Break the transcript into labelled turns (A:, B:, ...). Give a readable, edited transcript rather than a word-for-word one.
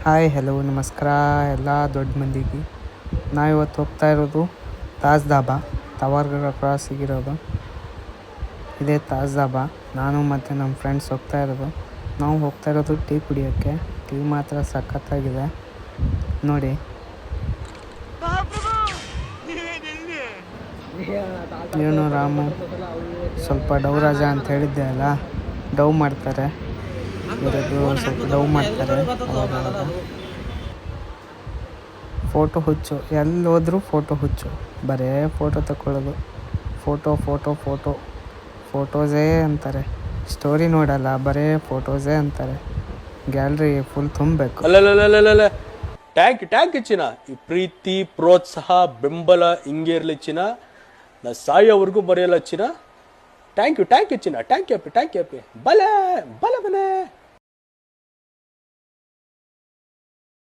A: Hi hello ನಮಸ್ಕಾರ ಎಲ್ಲ ದೊಡ್ಡ ಮಂದಿಗೆ. ನಾವಿವತ್ತು ಹೋಗ್ತಾ ಇರೋದು ತಾಜ್ ಧಾಬಾ, ತವಾರ್ಗರ ಕ್ರಾಸಿಗಿರೋದು ಇದೇ ತಾಜ್ ಧಾಬಾ. ನಾನು ಮತ್ತು ನಮ್ಮ ಫ್ರೆಂಡ್ಸ್ ಹೋಗ್ತಾ ಇರೋದು. ನಾವು ಹೋಗ್ತಾ ಇರೋದು ಟೀ ಕುಡಿಯೋಕ್ಕೆ. ಟೀ ಮಾತ್ರ ಸಖತ್ತಾಗಿದೆ ನೋಡಿ. ಇವನು ರಾಮು ಸ್ವಲ್ಪ ಡವ್ ರಾಜ ಅಂತ ಹೇಳಿದ್ದೆ ಅಲ್ಲ, ಡವ್ ಮಾಡ್ತಾರೆ ಇವರದ್ದು, ಸ್ವಲ್ಪ ಡವ್ ಮಾಡ್ತಾರೆ. ಫೋಟೋ ಹುಚ್ಚು, ಎಲ್ಲಿ ಹೋದ್ರೂ ಫೋಟೋ ಹುಚ್ಚು, ಬರೇ ಫೋಟೋ ತಗೊಳ್ಳೋದು. ಫೋಟೋಸೇ ಅಂತಾರೆ. ಸ್ಟೋರಿ ನೋಡಲ್ಲ, ಬರೇ ಫೋಟೋಸೇ ಅಂತಾರೆ. ಗ್ಯಾಲರಿ ಫುಲ್ ತುಂಬಬೇಕು.
B: ಅಲ್ಲ ಟ್ಯಾಂಕ್ ಚಿನ್ನ, ಈ ಪ್ರೀತಿ ಪ್ರೋತ್ಸಾಹ ಬೆಂಬಲ ಹಿಂಗೆ ಇರಲಿ ಚಿನ್ನ. ನಾ ಸಾಯೋವರೆಗೂ ಬರೆಯಲ್ಲ ಚಿನ್ನ. ಥ್ಯಾಂಕ್ ಯು ಚಿನ್ನ, ಟ್ಯಾಂಕ್ ಯು ಬಲೆ ಮನೆ.